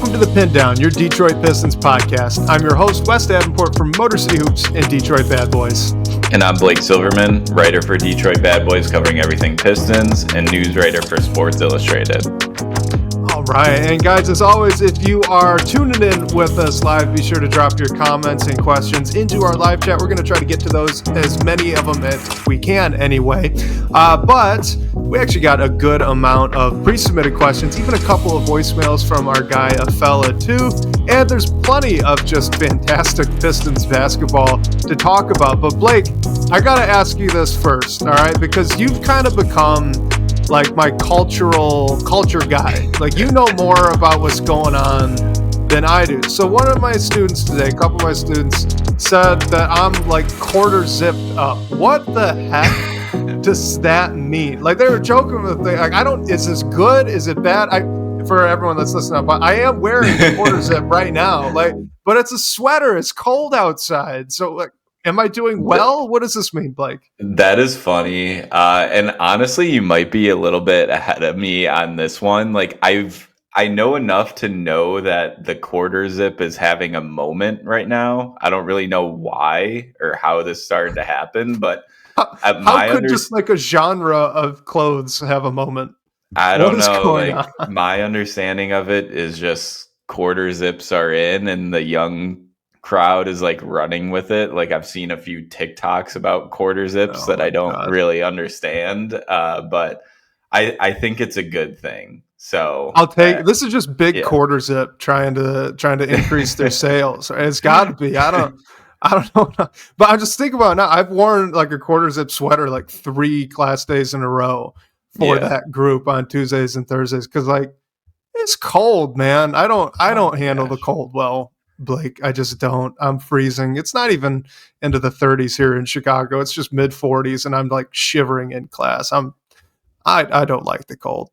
Welcome to the Pindown, your Detroit Pistons podcast. I'm your host, Wes Davenport from Motor City Hoops and Detroit Bad Boys. And I'm Blake Silverman, writer for Detroit Bad Boys, covering everything Pistons, and news writer for Sports Illustrated. All right, and guys, as always, if you are tuning in with us live, be sure to drop your comments and questions into our live chat. We're going to try to get to those, as many of them as we can anyway. But we actually got a good amount of pre-submitted questions, even a couple of voicemails from our guy, a fella too. And there's plenty of just fantastic Pistons basketball to talk about. But Blake, I got to ask you this first, all right? Because you've kind of become like my culture guy. Like, you know more about what's going on than I do. So one of my students today, a couple of my students, said that I'm like quarter zipped up. What the heck does that mean? Like, they were joking with me. Like, is this good? Is it bad? For everyone that's listening, but I am wearing a quarter zip right now. Like, but it's a sweater. It's cold outside. So like, am I doing well? What does this mean, Blake? That is funny. And honestly, you might be a little bit ahead of me on this one. Like, I know enough to know that the quarter zip is having a moment right now. I don't really know why or how this started to happen, but how could just like a genre of clothes have a moment? I don't know. Like, my understanding of it is just quarter zips are in and the young crowd is like running with it. Like, I've seen a few TikToks about quarter zips that I don't really understand. But I think it's a good thing. So I'll take this is just big quarter zip trying to increase their sales. It's got to be. I don't know. But I'm just thinking about it now. I've worn like a quarter zip sweater like 3 class days in a row for that group on Tuesdays and Thursdays, because like it's cold, man. I don't handle the cold well, Blake. I just don't. I'm freezing. It's not even into the 30s here in Chicago. It's just mid 40s, and I'm like shivering in class. I don't like the cold.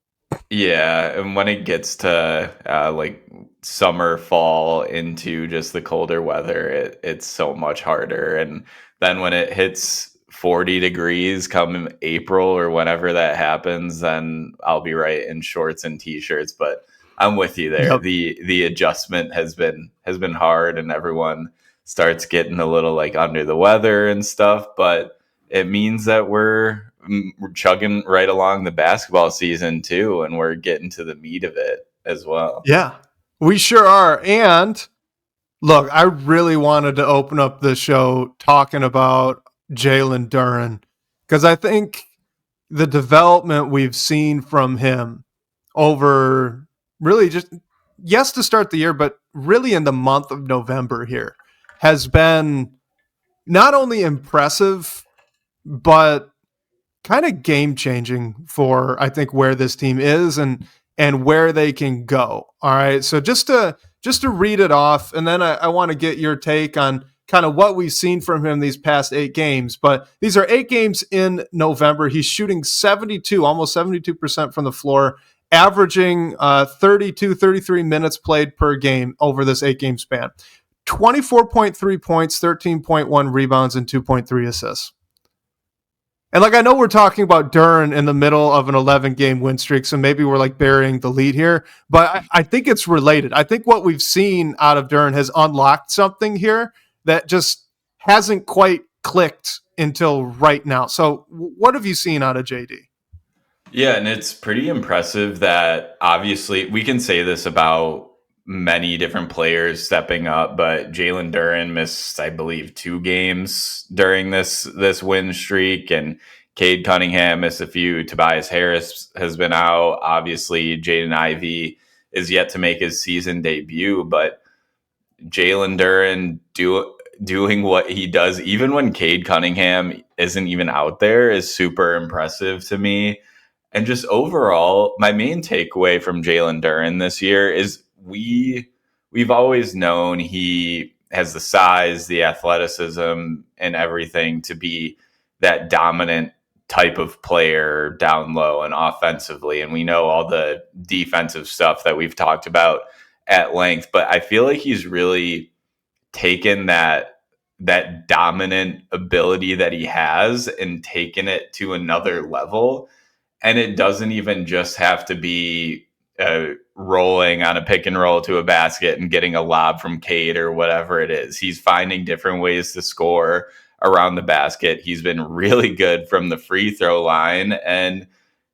Yeah, and when it gets to like summer, fall into just the colder weather, it's so much harder. And then when it hits 40 degrees come April or whenever that happens, then I'll be right in shorts and t-shirts. But I'm with you there. Yep. The adjustment has been hard, and everyone starts getting a little like under the weather and stuff. But it means that we're chugging right along the basketball season too, and we're getting to the meat of it as well. Yeah, we sure are. And look, I really wanted to open up the show talking about Jalen Duren, because I think the development we've seen from him over really just, yes, to start the year, but really in the month of November here has been not only impressive, but kind of game changing for, I think, where this team is and where they can go. All right. So just to read it off, and then I want to get your take on kind of what we've seen from him these past 8 games. But these are 8 games in November. He's shooting almost 72% from the floor, averaging 33 minutes played per game over this 8-game span. 24.3 points, 13.1 rebounds, and 2.3 assists. And like, I know we're talking about Duren in the middle of an 11-game win streak, so maybe we're like burying the lead here, but I think it's related. I think what we've seen out of Duren has unlocked something here that just hasn't quite clicked until right now. So what have you seen out of JD? Yeah, and it's pretty impressive that, obviously, we can say this about many different players stepping up, but Jalen Duren missed, I believe, 2 games during this win streak, and Cade Cunningham missed a few. Tobias Harris has been out. Obviously, Jaden Ivey is yet to make his season debut, but Jalen Duren doing what he does, even when Cade Cunningham isn't even out there, is super impressive to me. And just overall, my main takeaway from Jalen Duren this year is we've always known he has the size, the athleticism, and everything to be that dominant type of player down low and offensively. And we know all the defensive stuff that we've talked about at length, but I feel like he's really taken that dominant ability that he has and taken it to another level. And it doesn't even just have to be rolling on a pick and roll to a basket and getting a lob from Cade or whatever it is. He's finding different ways to score around the basket. He's been really good from the free throw line, and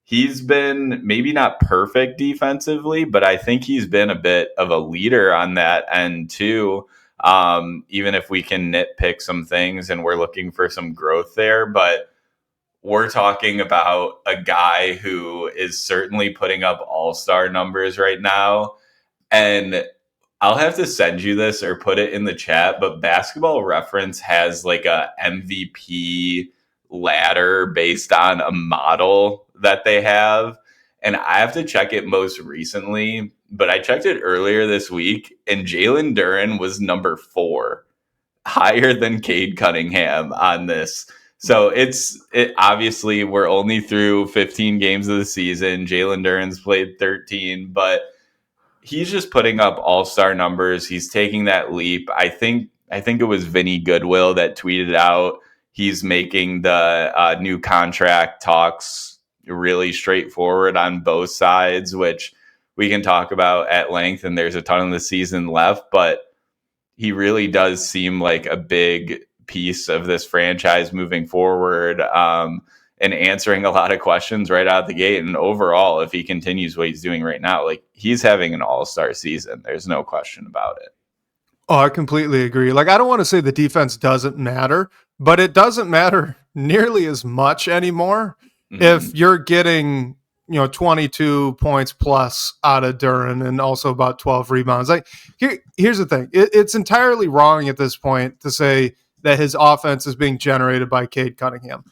he's been maybe not perfect defensively, but I think he's been a bit of a leader on that end too. Even if we can nitpick some things and we're looking for some growth there, but we're talking about a guy who is certainly putting up all-star numbers right now. And I'll have to send you this or put it in the chat, but Basketball Reference has like a MVP ladder based on a model that they have. And I have to check it most recently, but I checked it earlier this week, and Jalen Duren was number 4, higher than Cade Cunningham on this. So it obviously we're only through 15 games of the season. Jalen Duren's played 13, but he's just putting up all-star numbers. He's taking that leap. I think it was Vinny Goodwill that tweeted out he's making the new contract talks really straightforward on both sides, which we can talk about at length, and there's a ton of the season left, but he really does seem like a big piece of this franchise moving forward, and answering a lot of questions right out the gate. And overall, if he continues what he's doing right now, like, he's having an all-star season. There's no question about it. Oh, I completely agree. Like, I don't want to say the defense doesn't matter, but it doesn't matter nearly as much anymore if you're getting, 22 points plus out of Duren and also about 12 rebounds. Like, here's the thing. It's entirely wrong at this point to say that his offense is being generated by Cade Cunningham.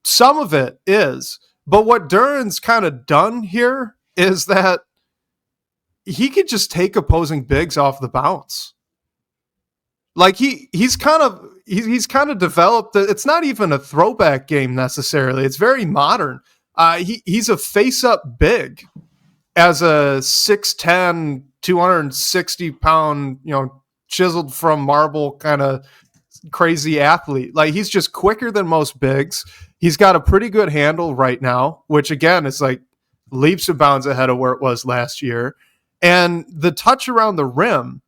Some of it is, but what Duren's kind of done here is that he could just take opposing bigs off the bounce. Like he's kind of developed. It's not even a throwback game necessarily. It's very modern. He's a face-up big as a 6'10", 260-pound, chiseled from marble kind of crazy athlete. Like, he's just quicker than most bigs. He's got a pretty good handle right now, which again is like leaps and bounds ahead of where it was last year. And the touch around the rim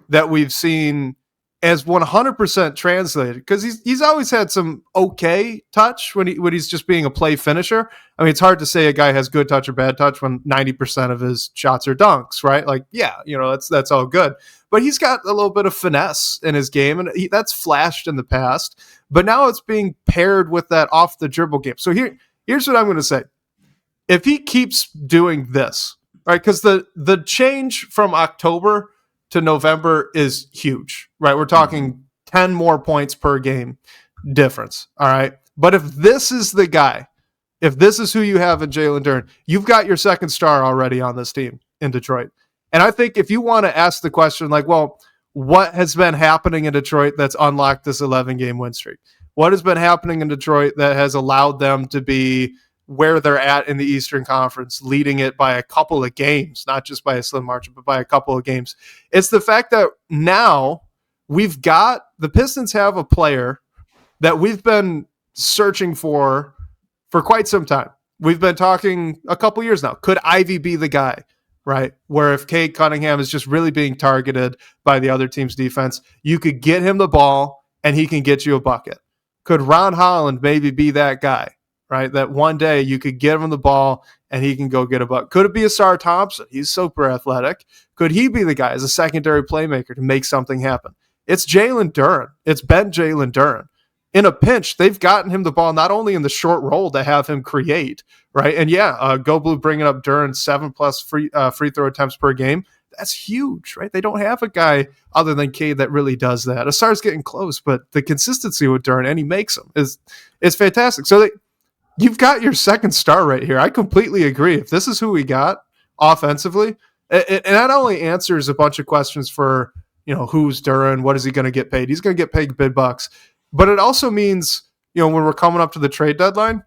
that we've seen as 100% translated, because he's always had some okay touch when he's just being a play finisher. I mean, it's hard to say a guy has good touch or bad touch when 90% of his shots are dunks, right? Like, yeah, that's all good. But he's got a little bit of finesse in his game, and that's flashed in the past. But now it's being paired with that off the dribble game. So here's what I'm going to say. If he keeps doing this, right, because the change from October to November is huge, right? We're talking 10 more points per game difference, all right? But if this is the guy, if this is who you have in Jalen Duren, you've got your second star already on this team in Detroit. And I think if you want to ask the question, like, well, what has been happening in Detroit that's unlocked this 11-game win streak? What has been happening in Detroit that has allowed them to be where they're at in the Eastern Conference, leading it by a couple of games, not just by a slim margin, but by a couple of games? It's the fact that now the Pistons have a player that we've been searching for quite some time. We've been talking a couple years now. Could Ivy be the guy, right? Where if Cade Cunningham is just really being targeted by the other team's defense, you could get him the ball and he can get you a bucket. Could Ron Holland maybe be that guy? Right, that one day you could give him the ball and he can go get a buck. Could it be Asar Thompson? He's super athletic. Could he be the guy as a secondary playmaker to make something happen? It's Jalen Duren. It's been Jalen Duren. In a pinch, they've gotten him the ball not only in the short roll to have him create, right? And Go Blue bringing up Duren 7+ free throw attempts per game. That's huge, right? They don't have a guy other than Cade that really does that. Asar's getting close, but the consistency with Duren, and he makes them, is fantastic. So you've got your second star right here. I completely agree. If this is who we got offensively, it not only answers a bunch of questions for, who's Duren, what is he going to get paid? He's going to get paid big bucks. But it also means, when we're coming up to the trade deadline,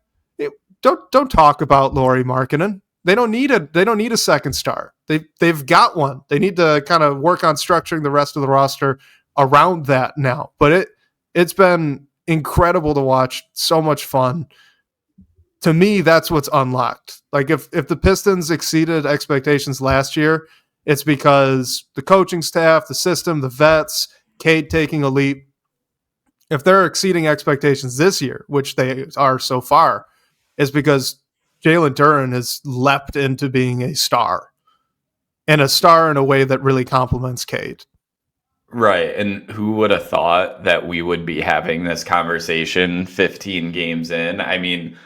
don't talk about Lauri Markkanen. They don't need a second star. They've got one. They need to kind of work on structuring the rest of the roster around that now. But it's been incredible to watch. So much fun. to me, that's what's unlocked. Like if the Pistons exceeded expectations last year, it's because the coaching staff, the system, the vets, Cade taking a leap. If they're exceeding expectations this year, which they are so far, is because Jalen Duren has leapt into being a star, and a star in a way that really complements Cade. Right. And who would have thought that we would be having this conversation 15 games in? I mean,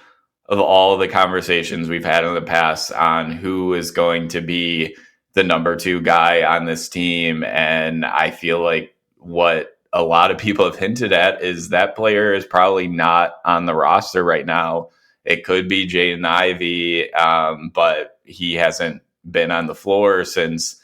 of all the conversations we've had in the past on who is going to be the number 2 guy on this team, and I feel like what a lot of people have hinted at is that player is probably not on the roster right now. It could be Jaden Ivey, but he hasn't been on the floor since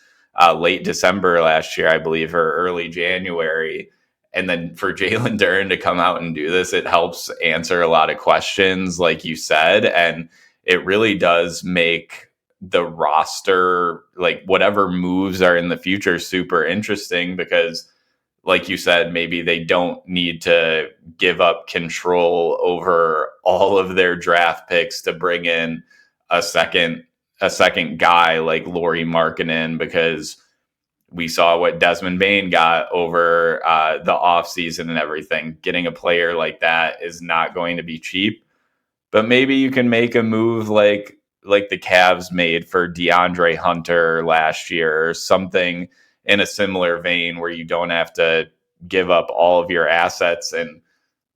late December last year, I believe, or early January. And then for Jalen Duren to come out and do this, it helps answer a lot of questions, like you said. And it really does make the roster, like whatever moves are in the future, super interesting because, like you said, maybe they don't need to give up control over all of their draft picks to bring in a second guy like Lauri Markkanen, because we saw what Desmond Bane got over the offseason and everything. Getting a player like that is not going to be cheap. But maybe you can make a move like the Cavs made for DeAndre Hunter last year, or something in a similar vein where you don't have to give up all of your assets. And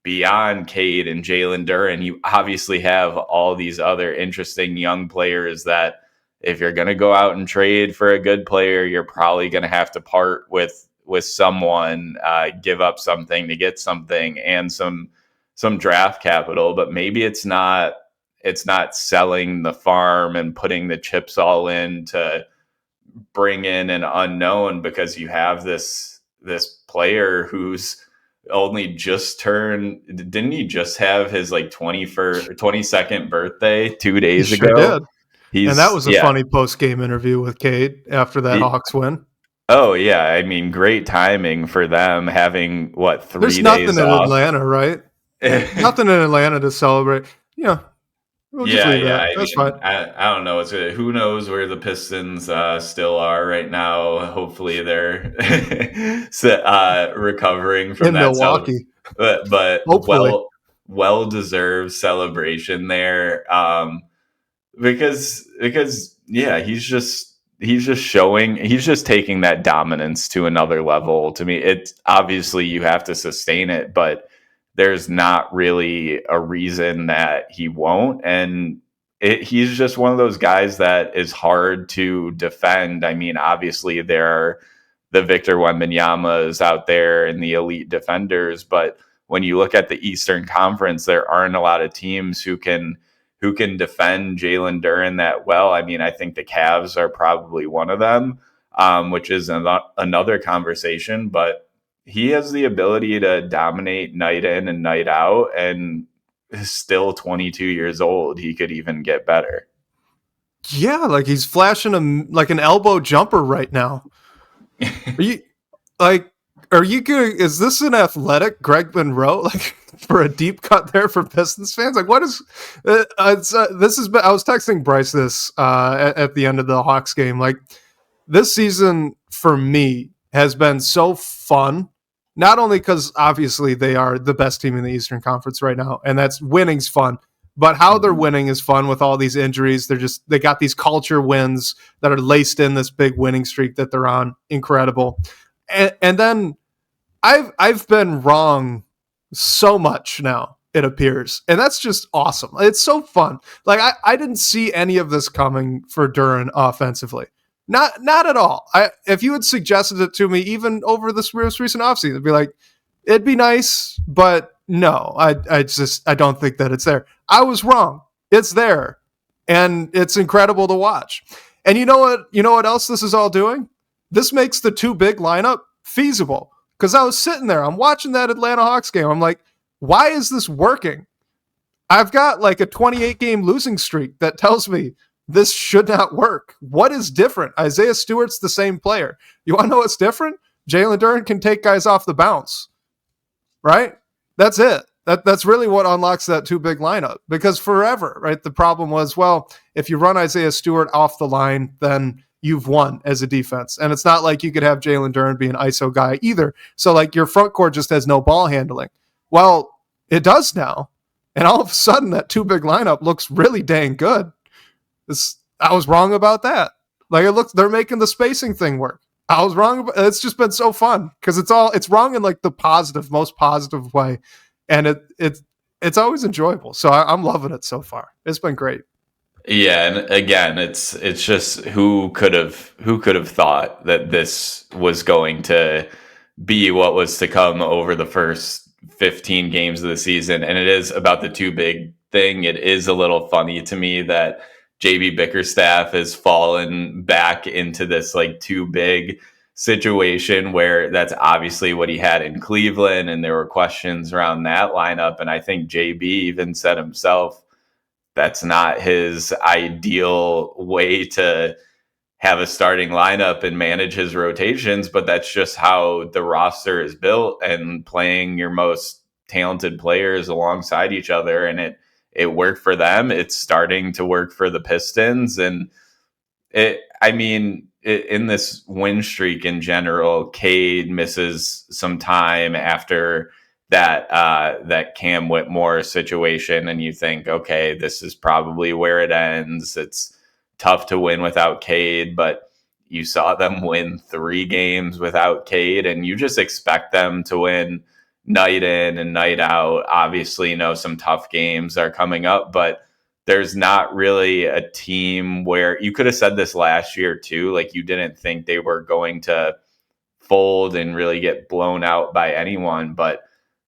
beyond Cade and Jalen Duren, you obviously have all these other interesting young players that if you're going to go out and trade for a good player, you're probably going to have to part with someone, give up something to get something, and some draft capital. But maybe it's not selling the farm and putting the chips all in to bring in an unknown, because you have this player who's only just turned. Didn't he just have his like 22nd birthday 2 days He ago? Sure did. And that was a funny post-game interview with Cade after that Hawks win. Oh, yeah. I mean, great timing for them having, 3 days off. There's nothing in Atlanta, right? Nothing in Atlanta to celebrate. Yeah. We'll just leave that. That's fine. I don't know. Who knows where the Pistons still are right now. Hopefully they're recovering from in that. Milwaukee. But well-deserved celebration there. Because yeah, he's just taking that dominance to another level. To me, it's obviously you have to sustain it, but there's not really a reason that he won't. And he's just one of those guys that is hard to defend. I mean, obviously there are the Victor Wembanyama's out there and the elite defenders, but when you look at the Eastern Conference, there aren't a lot of teams who can defend Jalen Duren that well. I mean, I think the Cavs are probably one of them, which is another conversation, but he has the ability to dominate night in and night out, and is still 22 years old. He could even get better. Yeah, like he's flashing like an elbow jumper right now. Are you good? Is this an athletic Greg Monroe? Like, for a deep cut there for Pistons fans? Like, what is this has been, I was texting Bryce this at the end of the Hawks game. Like, this season for me has been so fun, not only because obviously they are the best team in the Eastern Conference right now, and that's winning's fun, but how they're winning is fun with all these injuries. They got these culture wins that are laced in this big winning streak that they're on. Incredible. And then I've been wrong so much now, it appears. And that's just awesome. It's so fun. Like, I didn't see any of this coming for Duren offensively. Not at all. If you had suggested it to me, even over this most recent offseason, it'd be like, it'd be nice, but no, I don't think that it's there. I was wrong. It's there. And it's incredible to watch. And you know what else this is all doing? This makes the two big lineup feasible. Because I was sitting there, I'm watching that Atlanta Hawks game. I'm like, why is this working? I've got like a 28-game losing streak that tells me this should not work. What is different? Isaiah Stewart's the same player. You want to know what's different? Jalen Duren can take guys off the bounce. Right? That's it. That's really what unlocks that too big lineup, because forever, right? The problem was, well, if you run Isaiah Stewart off the line, then you've won as a defense. And it's not like you could have Jalen Duren be an ISO guy either. So like your front court just has no ball handling. Well, it does now. And all of a sudden that too big lineup looks really dang good. I was wrong about that. Like they're making the spacing thing work. I was wrong. It's just been so fun because it's wrong in like the most positive way. And it's always enjoyable. So I'm loving it so far. It's been great. Yeah, and again, it's just who could have thought that this was going to be what was to come over the first 15 games of the season. And it is about the too big thing. It is a little funny to me that JB Bickerstaff has fallen back into this like too big situation where that's obviously what he had in Cleveland, and there were questions around that lineup. And I think JB even said himself that's not his ideal way to have a starting lineup and manage his rotations, but that's just how the roster is built, and playing your most talented players alongside each other. And it worked for them. It's starting to work for the Pistons. And in this win streak in general, Cade misses some time after that Cam Whitmore situation, and you think, okay, this is probably where it ends. It's tough to win without Cade, but you saw them win 3 games without Cade, and you just expect them to win night in and night out. Obviously, some tough games are coming up, but there's not really a team where you could have said this last year too. Like you didn't think they were going to fold and really get blown out by anyone, but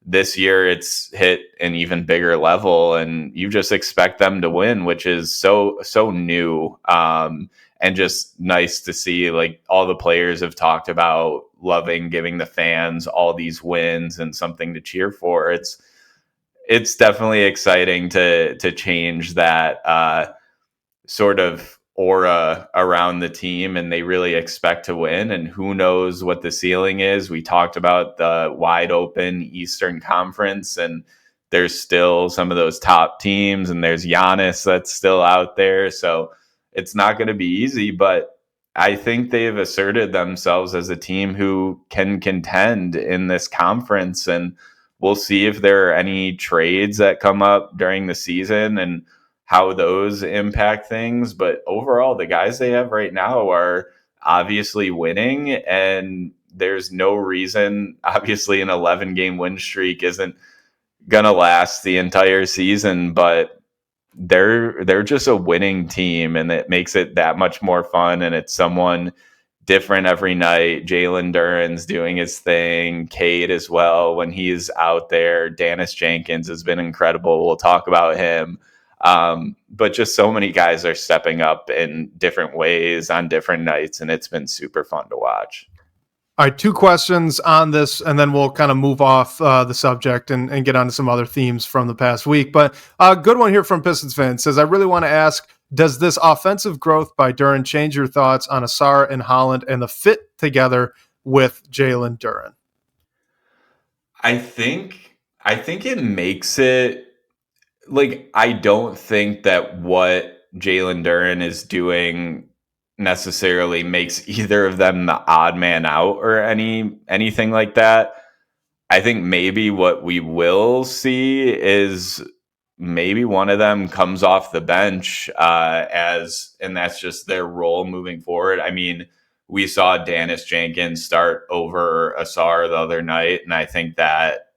this year it's hit an even bigger level, and you just expect them to win, which is so new. And just nice to see. Like all the players have talked about loving giving the fans all these wins and something to cheer for. It's definitely exciting to change that sort of aura around the team, and they really expect to win. And who knows what the ceiling is. We talked about the wide open Eastern Conference, and there's still some of those top teams, and there's Giannis that's still out there. So it's not going to be easy, but I think they've asserted themselves as a team who can contend in this conference. And we'll see if there are any trades that come up during the season and how those impact things. But overall, the guys they have right now are obviously winning, and there's no reason, obviously an 11-game win streak isn't going to last the entire season, but they're just a winning team, and it makes it that much more fun. And it's someone different every night. Jalen Duren's doing his thing. Cade as well when he's out there. Daniss Jenkins has been incredible. We'll talk about him. But just so many guys are stepping up in different ways on different nights, and it's been super fun to watch. All right, 2 questions on this, and then we'll kind of move off the subject and get on to some other themes from the past week. But a good one here from Pistons fan says, I really want to ask, does this offensive growth by Duren change your thoughts on Ausar and Holland and the fit together with Jalen Duren? I think it makes it, like, I don't think that what Jalen Duren is doing necessarily makes either of them the odd man out or anything like that. I think maybe what we will see is maybe one of them comes off the bench and that's just their role moving forward. I mean, we saw Daniss Jenkins start over Ausar the other night, and I think that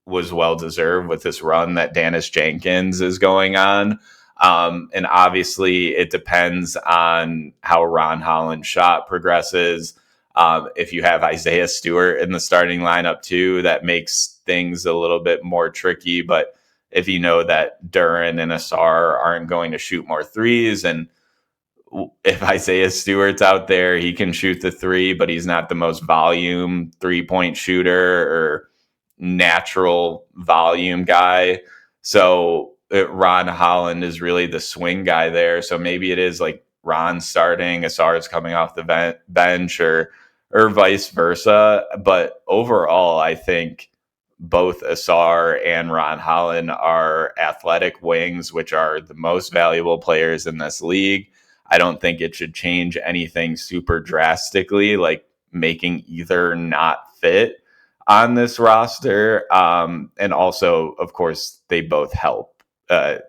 was well deserved with this run that Daniss Jenkins is going on. And obviously it depends on how Ron Holland's shot progresses. If you have Isaiah Stewart in the starting lineup too, that makes things a little bit more tricky. But if you know that Duren and Ausar aren't going to shoot more threes, and if Isaiah Stewart's out there, he can shoot the 3, but he's not the most volume 3-point shooter or natural volume guy. So Ron Holland is really the swing guy there. So maybe it is like Ron starting, Asar's coming off the bench, or vice versa. But overall, I think both Asar and Ron Holland are athletic wings, which are the most valuable players in this league. I don't think it should change anything super drastically, like making either not fit on this roster. And also, of course, they both help a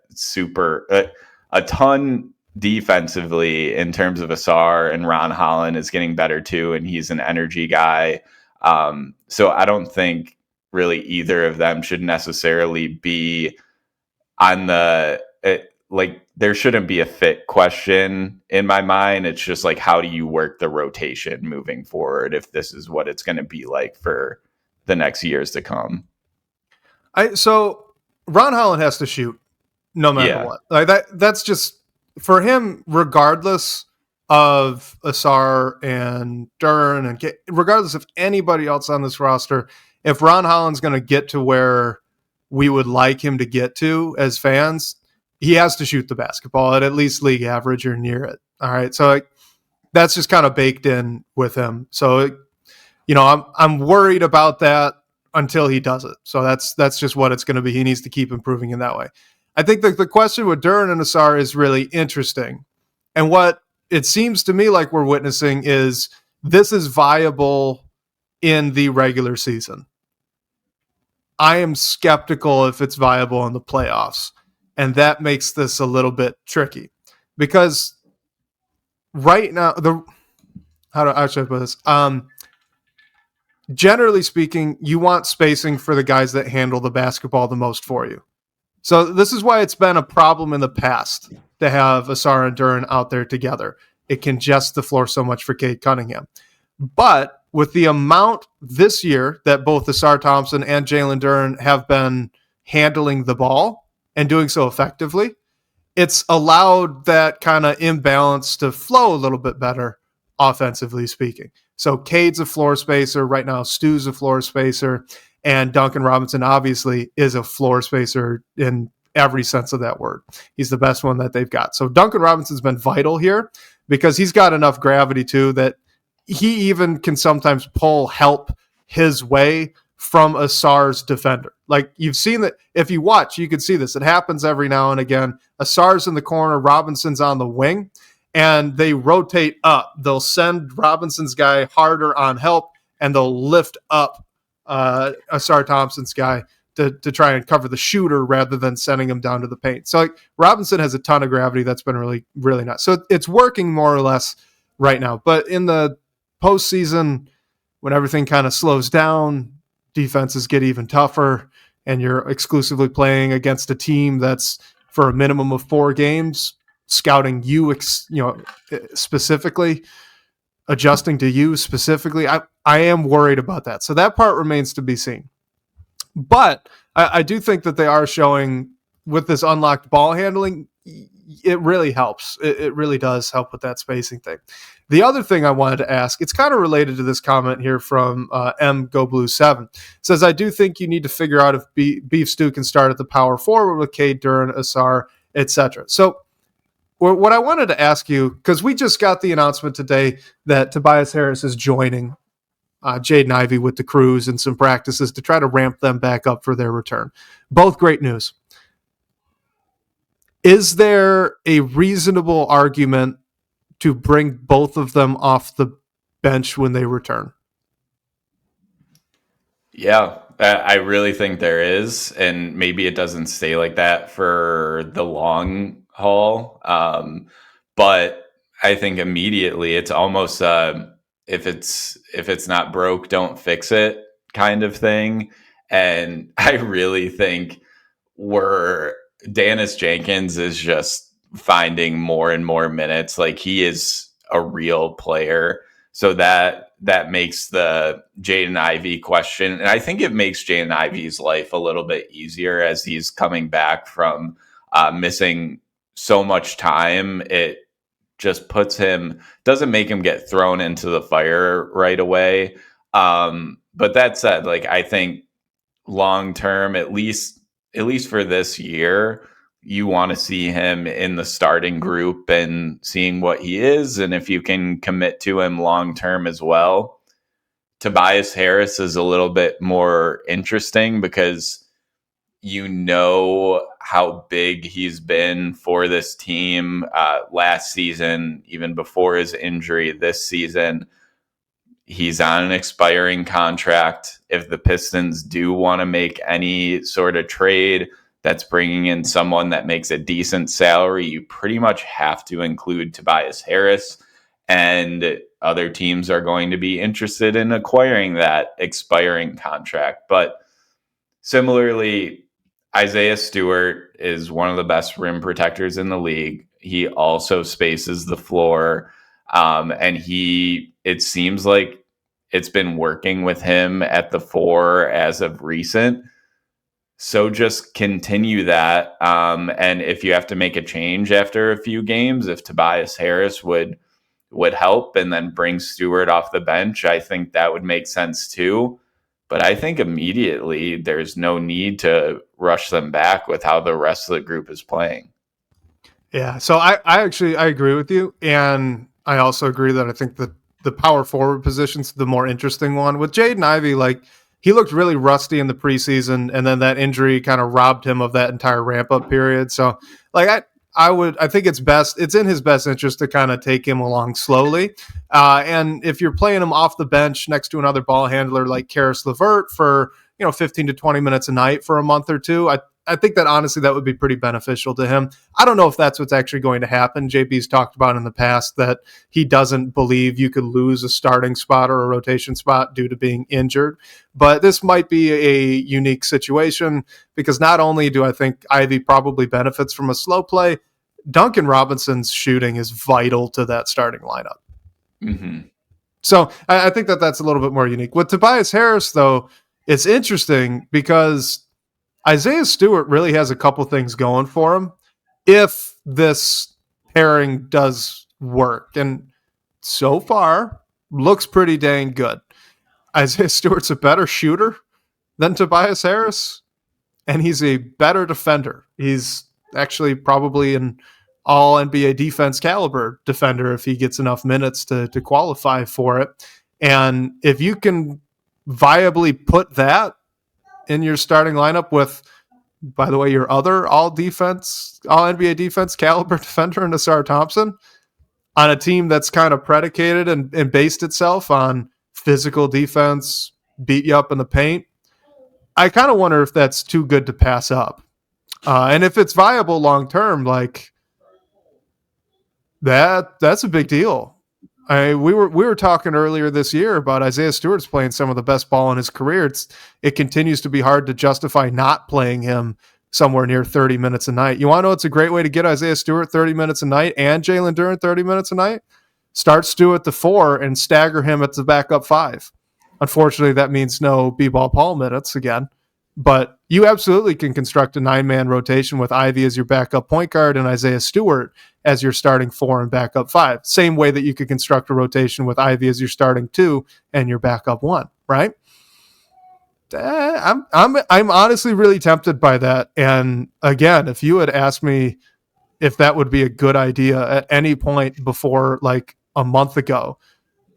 ton defensively in terms of Asar, and Ron Holland is getting better too, and he's an energy guy. So I don't think really either of them should necessarily be on there shouldn't be a fit question in my mind. It's just like, how do you work the rotation moving forward if this is what it's going to be like for the next years to come? So Ron Holland has to shoot no matter what. Like that's just for him, regardless of Asar and Duren, and regardless of anybody else on this roster. If Ron Holland's going to get to where we would like him to get to as fans, he has to shoot the basketball at least league average or near it. All right. So that's just kind of baked in with him. So, I'm worried about that until he does it. So that's just what it's going to be. He needs to keep improving in that way. I think that the question with Duren and Asar is really interesting. And what it seems to me like we're witnessing is this is viable in the regular season. I am skeptical if it's viable in the playoffs. And that makes this a little bit tricky because right now, how should I put this? Generally speaking, you want spacing for the guys that handle the basketball the most for you. So this is why it's been a problem in the past to have Asar and Duren out there together. It congests the floor so much for Cade Cunningham. But with the amount this year that both Asar Thompson and Jalen Duren have been handling the ball and doing so effectively, it's allowed that kind of imbalance to flow a little bit better, offensively speaking. So Cade's a floor spacer. Right now, Stu's a floor spacer. And Duncan Robinson obviously is a floor spacer in every sense of that word. He's the best one that they've got. So Duncan Robinson's been vital here because he's got enough gravity too that he even can sometimes pull help his way from Asar's defender. Like you've seen that if you watch, you can see this. It happens every now and again. Asar's in the corner, Robinson's on the wing, and they rotate up. They'll send Robinson's guy harder on help, and they'll lift up Asar Thompson's guy to try and cover the shooter rather than sending him down to the paint. So Robinson has a ton of gravity. That's been really, really nice. So it's working more or less right now. But in the postseason, when everything kind of slows down, defenses get even tougher, and you're exclusively playing against a team that's for a minimum of 4 games, scouting you, specifically, adjusting to you specifically. I am worried about that. So that part remains to be seen. But I do think that they are showing with this unlocked ball handling, it really helps. It really does help with that spacing thing. The other thing I wanted to ask, it's kind of related to this comment here from M Go Blue 7. It says, I do think you need to figure out if Beef Stew can start at the power forward with Cade, Duren, Asar, etc. So what I wanted to ask you, because we just got the announcement today that Tobias Harris is joining Jaden Ivey with the Crews and some practices to try to ramp them back up for their return. Both great news. Is there a reasonable argument to bring both of them off the bench when they return? Yeah, I really think there is, and maybe it doesn't stay like that for the long haul. But I think immediately it's almost if it's not broke, don't fix it kind of thing. And I really think Daniss Jenkins is just finding more and more minutes. Like he is a real player. So that makes the Jaden Ivey question. And I think it makes Jaden Ivey's life a little bit easier as he's coming back from missing so much time. It just doesn't make him get thrown into the fire right away. But that said, I think long term, at least for this year, you want to see him in the starting group and seeing what he is. And if you can commit to him long term as well, Tobias Harris is a little bit more interesting because you know how big he's been for this team last season, even before his injury this season. He's on an expiring contract. If the Pistons do want to make any sort of trade that's bringing in someone that makes a decent salary, you pretty much have to include Tobias Harris. And other teams are going to be interested in acquiring that expiring contract. But similarly, Isaiah Stewart is one of the best rim protectors in the league. He also spaces the floor. And it seems like it's been working with him at the 4 as of recent. So just continue that. And if you have to make a change after a few games, if Tobias Harris would help and then bring Stewart off the bench, I think that would make sense too. But I think immediately there's no need to rush them back with how the rest of the group is playing. Yeah, so I agree with you, and I also agree that I think that the power forward position's the more interesting one. With Jaden Ivey, like, he looked really rusty in the preseason, and then that injury kind of robbed him of that entire ramp up period. So, like, I think it's in his best interest to kind of take him along slowly. And if you're playing him off the bench next to another ball handler like Caris LeVert for 15 to 20 minutes a night for a month or two, I think that honestly that would be pretty beneficial to him. I don't know if that's what's actually going to happen. JB's talked about in the past that he doesn't believe you could lose a starting spot or a rotation spot due to being injured. But this might be a unique situation because not only do I think Ivy probably benefits from a slow play, Duncan Robinson's shooting is vital to that starting lineup. Mm-hmm. So I think that that's a little bit more unique. With Tobias Harris, though, it's interesting because Isaiah Stewart really has a couple things going for him if this pairing does work. And so far, looks pretty dang good. Isaiah Stewart's a better shooter than Tobias Harris, and he's a better defender. He's actually probably an all NBA defense caliber defender if he gets enough minutes to qualify for it. And if you can viably put that in your starting lineup with, by the way, your other all NBA defense caliber defender in Asar Thompson on a team that's kind of predicated and based itself on physical defense, beat you up in the paint, I kind of wonder if that's too good to pass up. And if it's viable long term, like that's a big deal. We were talking earlier this year about Isaiah Stewart's playing some of the best ball in his career. It continues to be hard to justify not playing him somewhere near 30 minutes a night. You want to know what's a great way to get Isaiah Stewart 30 minutes a night and Jalen Duren 30 minutes a night? Start Stewart at the 4 and stagger him at the backup 5. Unfortunately, that means no B-ball Paul minutes again. But you absolutely can construct a 9-man rotation with Ivy as your backup point guard and Isaiah Stewart as your starting 4 and backup 5. Same way that you could construct a rotation with Ivy as your starting 2 and your backup 1, right? I'm honestly really tempted by that. And again, if you had asked me if that would be a good idea at any point before like a month ago,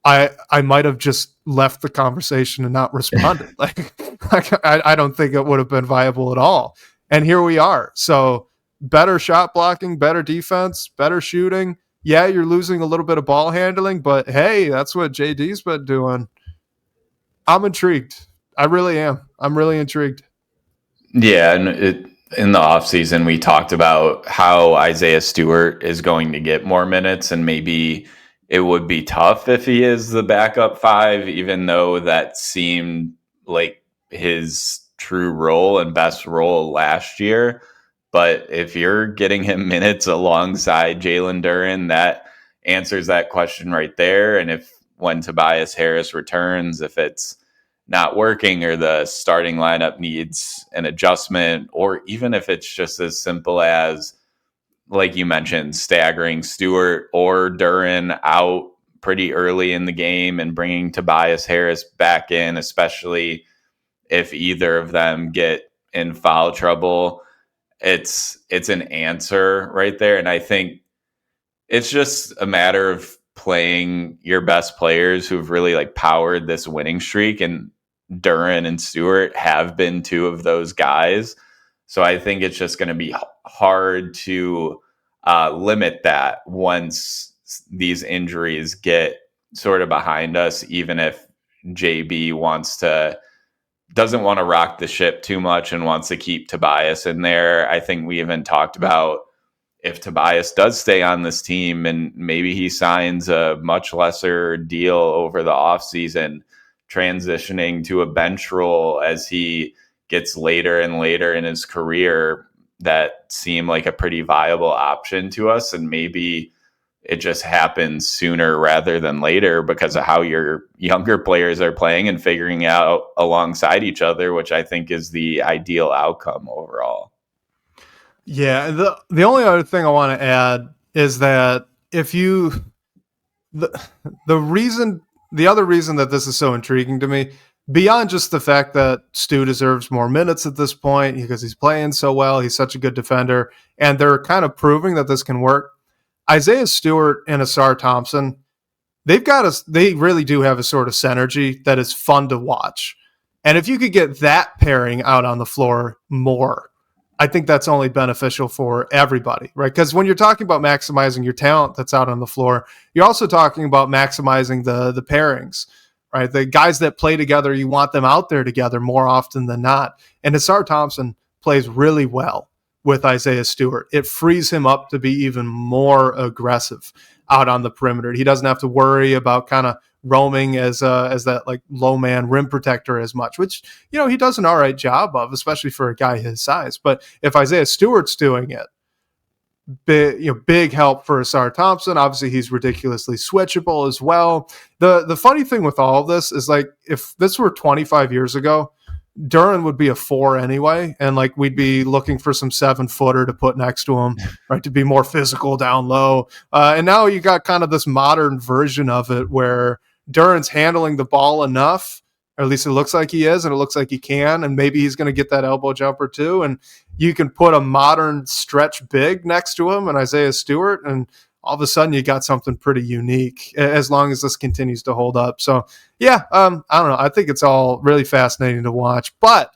I might have just left the conversation and not responded. I don't think it would have been viable at all. And here we are. So better shot blocking, better defense, better shooting. Yeah, you're losing a little bit of ball handling, but hey, that's what JD's been doing. I'm intrigued. I really am. I'm really intrigued. Yeah, and in the offseason, we talked about how Isaiah Stewart is going to get more minutes, and maybe it would be tough if he is the backup 5, even though that seemed like his true role and best role last year. But if you're getting him minutes alongside Jalen Duren, that answers that question right there. And if when Tobias Harris returns, if it's not working or the starting lineup needs an adjustment, or even if it's just as simple as, like you mentioned, staggering Stewart or Duren out pretty early in the game and bringing Tobias Harris back in, especially if either of them get in foul trouble, it's an answer right there. And I think it's just a matter of playing your best players who've really like powered this winning streak, and Duren and Stewart have been two of those guys. So I think it's just going to be hard to limit that once these injuries get sort of behind us, even if JB doesn't want to rock the ship too much and wants to keep Tobias in there. I think we even talked about if Tobias does stay on this team and maybe he signs a much lesser deal over the offseason, transitioning to a bench role as he gets later and later in his career, that seemed like a pretty viable option to us. And maybe it just happens sooner rather than later because of how your younger players are playing and figuring out alongside each other, which I think is the ideal outcome overall. Yeah, the only other thing I want to add is that if you the other reason that this is so intriguing to me, beyond just the fact that Stu deserves more minutes at this point because he's playing so well, he's such a good defender, and they're kind of proving that this can work. Isaiah Stewart and Ausar Thompson, they really do have a sort of synergy that is fun to watch. And if you could get that pairing out on the floor more, I think that's only beneficial for everybody, right? Because when you're talking about maximizing your talent that's out on the floor, you're also talking about maximizing the pairings, right? The guys that play together, you want them out there together more often than not. And Ausar Thompson plays really well with Isaiah Stewart. It frees him up to be even more aggressive out on the perimeter. He doesn't have to worry about kind of roaming as that like low man rim protector as much, which, he does an all right job of, especially for a guy his size. But if Isaiah Stewart's doing it, big help for Ausar Thompson. Obviously, he's ridiculously switchable as well. The funny thing with all of this is, like, if this were 25 years ago, Duren would be a 4 anyway, and like we'd be looking for some 7-footer to put next to him, right, to be more physical down low. And now you got kind of this modern version of it where Duren's handling the ball enough, or at least it looks like he is, and it looks like he can, and maybe he's going to get that elbow jumper too. And you can put a modern stretch big next to him and Isaiah Stewart, and all of a sudden you got something pretty unique as long as this continues to hold up. So yeah, I don't know. I think it's all really fascinating to watch, but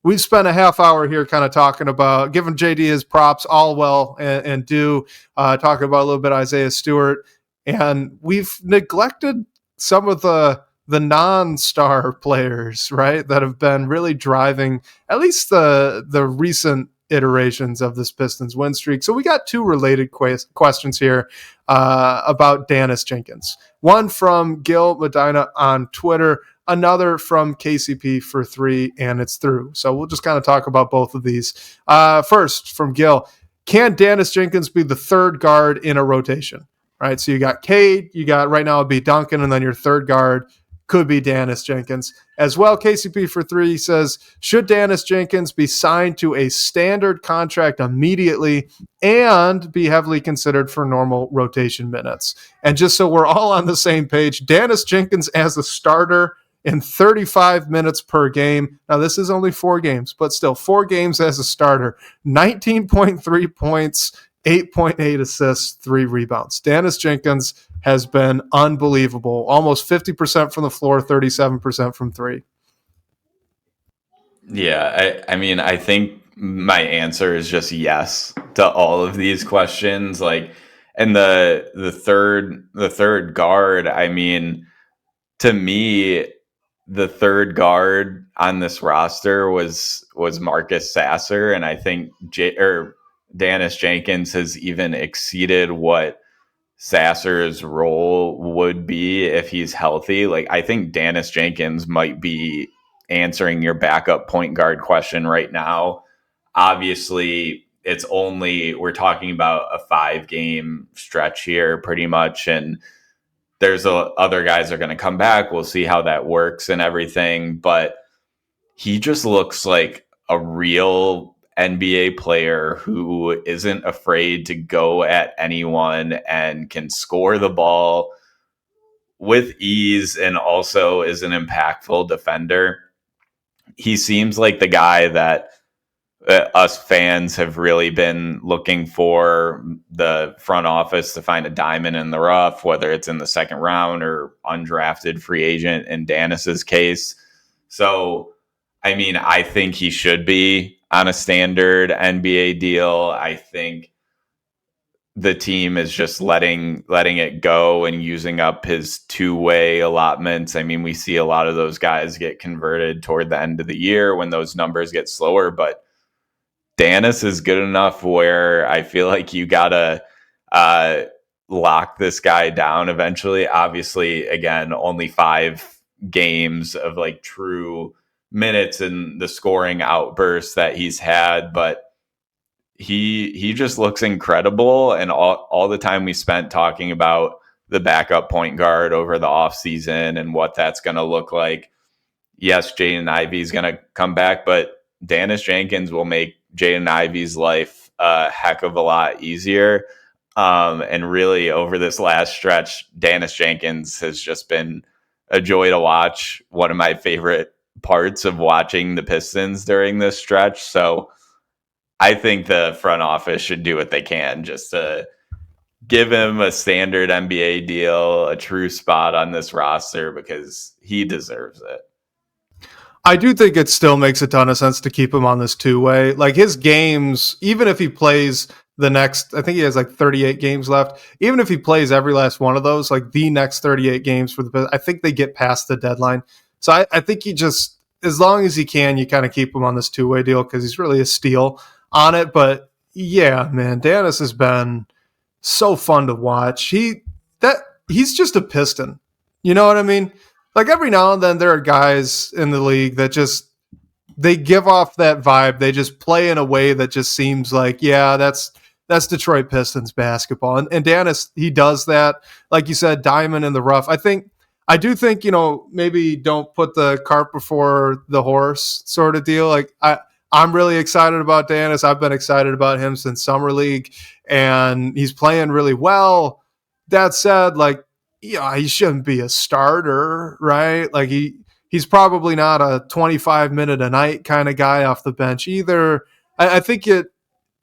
we've spent a half hour here kind of talking about giving JD his props all well and talking about a little bit Isaiah Stewart, and we've neglected some of the non-star players, right, that have been really driving at least the recent iterations of this Pistons win streak. So we got two related questions here about Daniss Jenkins. One from Gil Medina on Twitter, another from KCP for 3, and it's through. So we'll just kind of talk about both of these. First, from Gil, can Daniss Jenkins be the third guard in a rotation? Right, so you got Cade, you got right now it'd be Duncan, and then your third guard could be Daniss Jenkins as well. KCP for 3 says, should Daniss Jenkins be signed to a standard contract immediately and be heavily considered for normal rotation minutes? And just so we're all on the same page, Daniss Jenkins as a starter in 35 minutes per game. Now, this is only 4 games, but still 4 games as a starter, 19.3 points, 8.8 assists, 3 rebounds. Daniss Jenkins has been unbelievable. Almost 50% from the floor, 37% from 3. Yeah, I mean, I think my answer is just yes to all of these questions. Like, and the third guard, I mean, to me, the third guard on this roster was Marcus Sasser, and I think Daniss Jenkins has even exceeded what Sasser's role would be if he's healthy. Like, I think Daniss Jenkins might be answering your backup point guard question right now. Obviously, we're talking about a 5-game stretch here pretty much, and there's other guys are going to come back. We'll see how that works and everything, but he just looks like a real NBA player who isn't afraid to go at anyone and can score the ball with ease and also is an impactful defender. He seems like the guy that us fans have really been looking for the front office to find a diamond in the rough, whether it's in the second round or undrafted free agent in Danniss's case. So, I mean, I think he should be on a standard NBA deal. I think the team is just letting it go and using up his two-way allotments. I mean, we see a lot of those guys get converted toward the end of the year when those numbers get slower, but Daniss is good enough where I feel like you gotta lock this guy down eventually. Obviously, again, only 5 games of like true minutes and the scoring outbursts that he's had, but he just looks incredible. And all the time we spent talking about the backup point guard over the offseason and what that's going to look like. Yes, Jaden Ivey's going to come back, but Daniss Jenkins will make Jaden Ivey's life a heck of a lot easier. And really, over this last stretch, Daniss Jenkins has just been a joy to watch. One of my favorite parts of watching the Pistons during this stretch. So I think the front office should do what they can just to give him a standard NBA deal, a true spot on this roster, because he deserves it. I do think it still makes a ton of sense to keep him on this two-way. Like his games, even if he plays the next, I think he has like 38 games left. Even if he plays every last one of those, like the next 38 games for the, I think they get past the deadline. So I think he just, as long as he can, you kind of keep him on this two-way deal because he's really a steal on it. But yeah, man, Daniss has been so fun to watch. He's just a Piston. You know what I mean? Like every now and then there are guys in the league that just, they give off that vibe. They just play in a way that just seems like, yeah, that's Detroit Pistons basketball. And Daniss, he does that. Like you said, diamond in the rough. I do think, maybe don't put the cart before the horse sort of deal. Like I'm really excited about Daniss. I've been excited about him since Summer League, and he's playing really well. That said, like, he shouldn't be a starter, right? Like he's probably not a 25 minute a night kind of guy off the bench either. I think it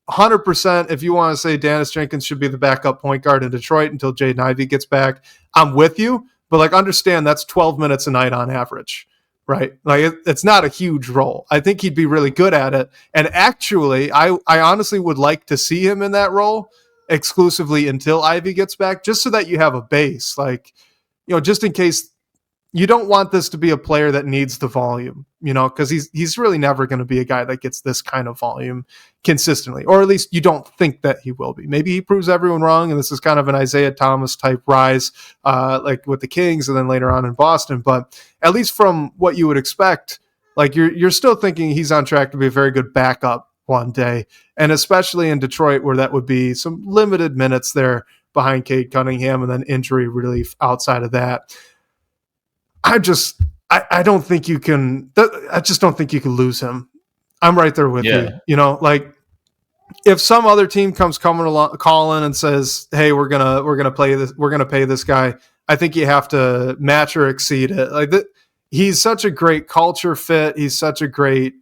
100%. If you want to say Daniss Jenkins should be the backup point guard in Detroit until Jaden Ivey gets back, I'm with you. But like, understand that's 12 minutes a night on average, right? Like it's not a huge role. I think he'd be really good at it. And actually, I honestly would like to see him in that role exclusively until Ivy gets back, just so that you have a base, like, just in case you don't want this to be a player that needs the volume, because he's really never going to be a guy that gets this kind of volume consistently, or at least you don't think that he will be. Maybe he proves everyone wrong, and this is kind of an Isaiah Thomas type rise, like with the Kings and then later on in Boston. But at least from what you would expect, like you're still thinking he's on track to be a very good backup one day, and especially in Detroit where that would be some limited minutes there behind Cade Cunningham and then injury relief outside of that. I don't think you can, I just don't think you can lose him. I'm right there with you. Like if some other team comes coming along, calling and says, hey, we're going to pay this guy, I think you have to match or exceed it. Like he's such a great culture fit. He's such a great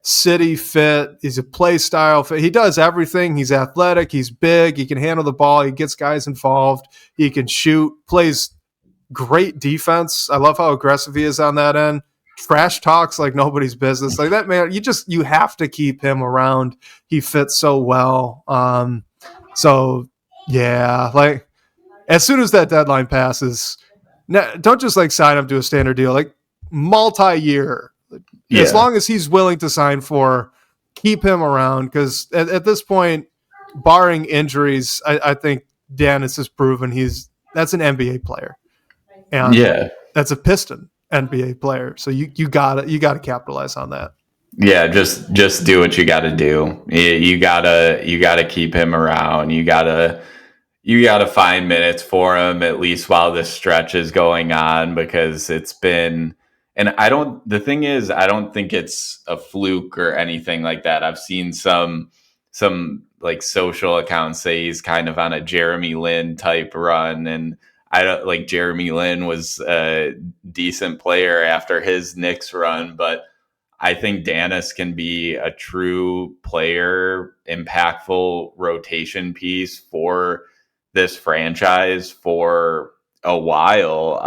city fit. He's a play style fit. He does everything. He's athletic. He's big. He can handle the ball. He gets guys involved. He can shoot, plays great defense. I love how aggressive he is on that end. Trash talks like nobody's business. Like that, man, you have to keep him around. He fits so well. So yeah, like as soon as that deadline passes, don't just like sign him to a standard deal, like multi-year. Yeah. As long as he's willing to sign for, keep him around, because at this point, barring injuries, I think Daniss has proven that's an NBA player, and that's a Piston NBA player. So you gotta capitalize on that. Yeah, just do what you got to do. You gotta keep him around. You gotta find minutes for him at least while this stretch is going on, because it's been. And the thing is, I don't think it's a fluke or anything like that. I've seen some like social accounts say he's kind of on a Jeremy Lin type run. And I don't like Jeremy Lin was a decent player after his Knicks run, but I think Daniss can be a true player, impactful rotation piece for this franchise for a while.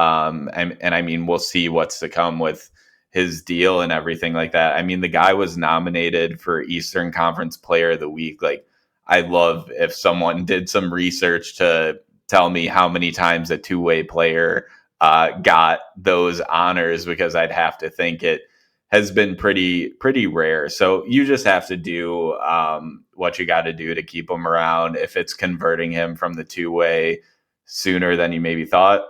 And I mean, we'll see what's to come with his deal and everything like that. I mean, the guy was nominated for Eastern Conference Player of the Week. Like, I'd love if someone did some research to tell me how many times a two-way player got those honors, because I'd have to think it has been pretty rare. So you just have to do what you got to do to keep him around. If it's converting him from the two-way sooner than you maybe thought,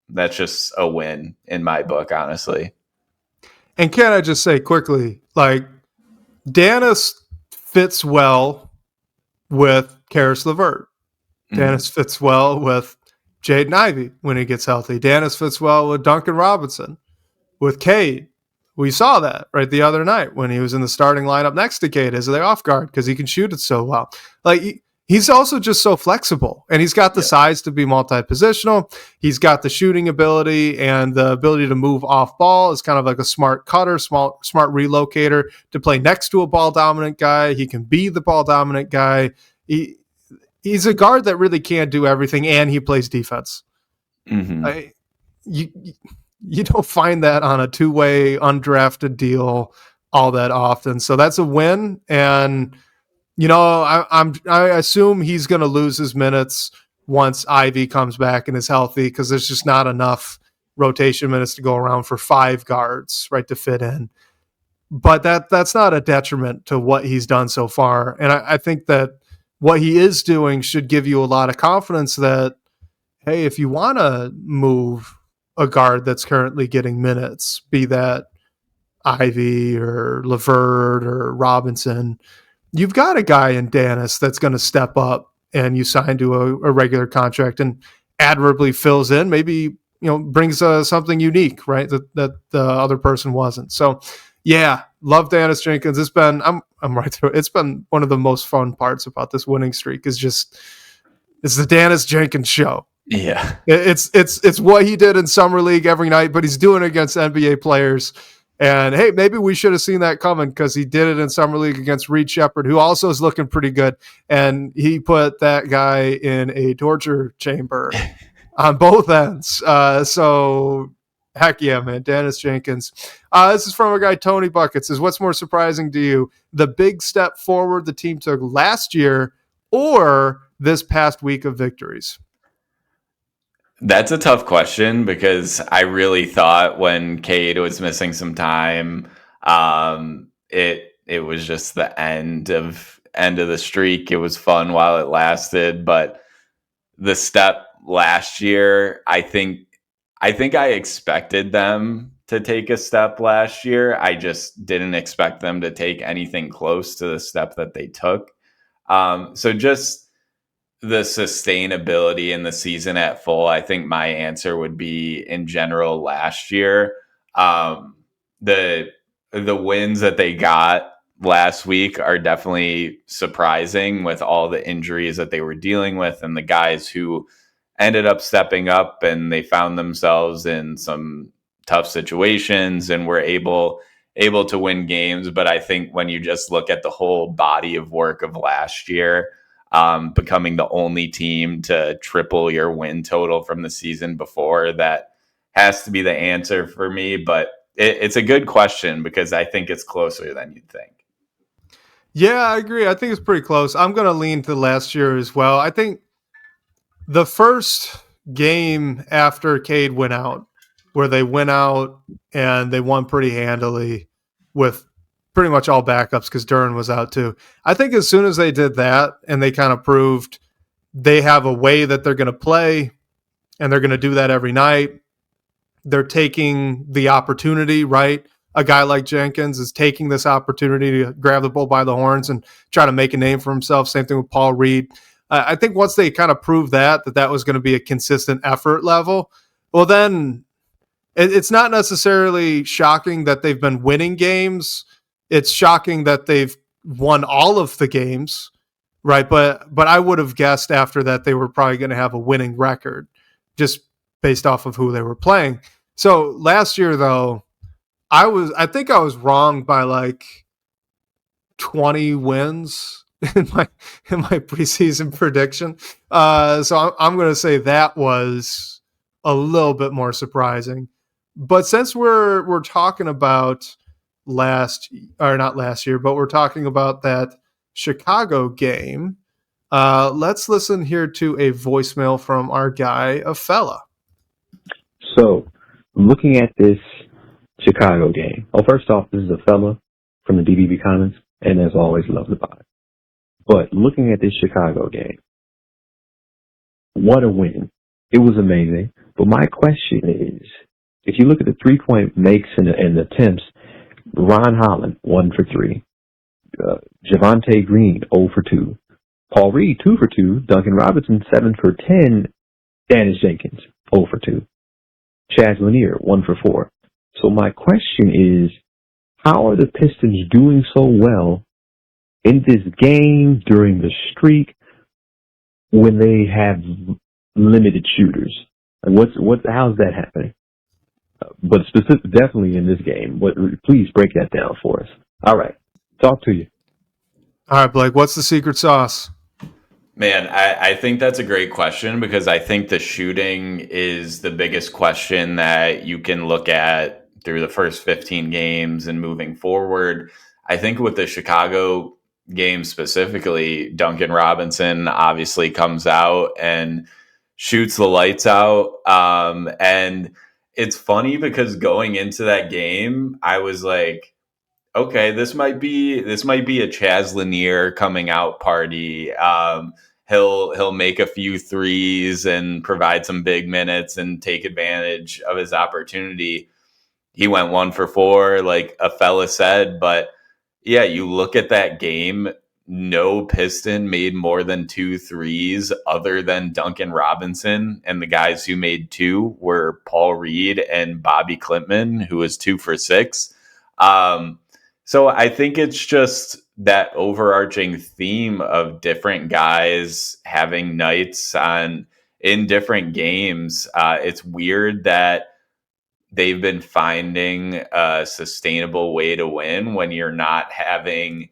that's just a win in my book, honestly. And can I just say quickly, like, Daniss fits well with Caris LeVert. Daniss fits well with Jaden Ivey when he gets healthy. Daniss fits well with Duncan Robinson, with Cade. We saw that right the other night when he was in the starting lineup next to Cade as the off guard, because he can shoot it so well. Like, he's also just so flexible, and he's got the size to be multi-positional. He's got the shooting ability and the ability to move off ball. Is kind of like a smart cutter, smart relocator to play next to a ball dominant guy. He can be the ball dominant guy. He's a guard that really can't do everything, and he plays defense. You don't find that on a two-way undrafted deal all that often. So that's a win. And, you know, I assume he's going to lose his minutes once Ivy comes back and is healthy, because there's just not enough rotation minutes to go around for five guards, right, to fit in. But that's not a detriment to what he's done so far. And I think that what he is doing should give you a lot of confidence that, hey, if you want to move a guard that's currently getting minutes, be that Ivy or LeVert or Robinson, you've got a guy in Daniss that's going to step up, and you sign to a regular contract and admirably fills in, maybe, brings something unique, right, that the other person wasn't. So yeah, love Daniss Jenkins. It's been, I'm right through it. It's been one of the most fun parts about this winning streak it's the Daniss Jenkins show. Yeah. It's what he did in Summer League every night, but he's doing it against NBA players. And hey, maybe we should have seen that coming, because he did it in Summer League against Reed Shepherd, who also is looking pretty good. And he put that guy in a torture chamber on both ends. So heck yeah, man. Daniss Jenkins. This is from a guy, Tony Bucket, says, what's more surprising to you, the big step forward the team took last year or this past week of victories? That's a tough question, because I really thought when Cade was missing some time, it was just the end of the streak. It was fun while it lasted, but the step last year, I think I expected them to take a step last year. I just didn't expect them to take anything close to the step that they took. So just the sustainability in the season at full, I think my answer would be, in general, last year. The wins that they got last week are definitely surprising, with all the injuries that they were dealing with and the guys who ended up stepping up, and they found themselves in some tough situations and were able to win games. But I think when you just look at the whole body of work of last year, becoming the only team to triple your win total from the season before, that has to be the answer for me. But it's a good question, because I think it's closer than you'd think. Yeah, I agree. I think it's pretty close. I'm going to lean to last year as well. I think the first game after Cade went out, where they went out and they won pretty handily with pretty much all backups, because Duren was out too. I think as soon as they did that, and they kind of proved they have a way that they're going to play, and they're going to do that every night, they're taking the opportunity, right? A guy like Jenkins is taking this opportunity to grab the bull by the horns and try to make a name for himself. Same thing with Paul Reed. I think once they kind of proved that was going to be a consistent effort level, well, then it's not necessarily shocking that they've been winning games. It's shocking that they've won all of the games, right? But I would have guessed after that they were probably going to have a winning record, just based off of who they were playing. So last year, though, I think I was wrong by like 20 wins in my preseason prediction. So I'm going to say that was a little bit more surprising. But since we're talking about not last year, but we're talking about that Chicago game, let's listen here to a voicemail from our guy, a fella. So, looking at this Chicago game. Oh, first off, this is a fella from the DBB comments, and as always, love the pod. But looking at this Chicago game, what a win. It was amazing. But my question is, if you look at the 3-point makes and attempts, Ron Holland, 1 for 3. Javonte Green, 0 for 2. Paul Reed, 2 for 2. Duncan Robinson, 7 for 10. Daniss Jenkins, 0 for 2. Chaz Lanier, 1 for 4. So my question is, how are the Pistons doing so well in this game during the streak when they have limited shooters? And how's that happening? But definitely in this game. Please break that down for us. All right. Talk to you. All right, Blake, what's the secret sauce? Man, I think that's a great question because I think the shooting is the biggest question that you can look at through the first 15 games and moving forward. I think with the Chicago game specifically, Duncan Robinson obviously comes out and shoots the lights out. And it's funny because going into that game, I was like, okay, this might be a Chaz Lanier coming out party. He'll make a few threes and provide some big minutes and take advantage of his opportunity. He went 1 for 4, like a fella said. But yeah, you look at that game, no Piston made more than 2 threes other than Duncan Robinson. And the guys who made 2 were Paul Reed and Bobby Klintman, who was 2 for 6. So I think it's just that overarching theme of different guys having nights in different games. It's weird that they've been finding a sustainable way to win when you're not having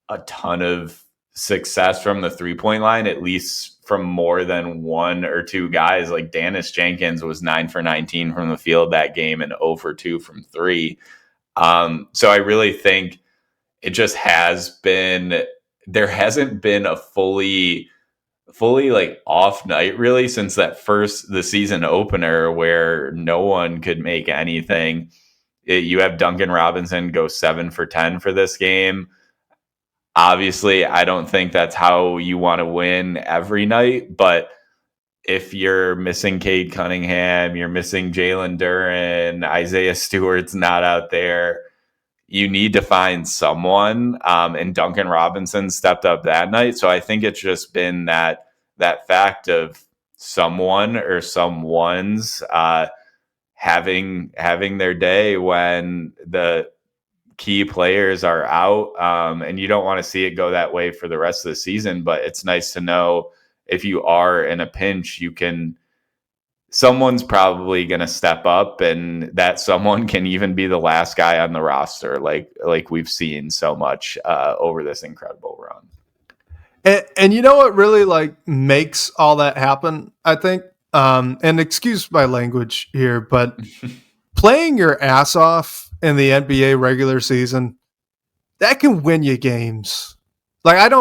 a ton of success from the 3-point line, at least from more than 1 or 2 guys. Like Daniss Jenkins was 9 for 19 from the field that game and 0 for 2 from 3. So I really think it just there hasn't been a fully like off night really since the season opener where no one could make anything. You have Duncan Robinson go 7 for 10 for this game. Obviously, I don't think that's how you want to win every night, but if you're missing Cade Cunningham, you're missing Jalen Duren, Isaiah Stewart's not out there, you need to find someone. And Duncan Robinson stepped up that night. So I think it's just been that fact of someone or someone's having their day when the key players are out. And you don't want to see it go that way for the rest of the season. But it's nice to know if you are in a pinch, someone's probably going to step up, and that someone can even be the last guy on the roster, like we've seen so much over this incredible run. And you know what really like makes all that happen, I think, and excuse my language here, but playing your ass off in the NBA regular season, that can win you games. Like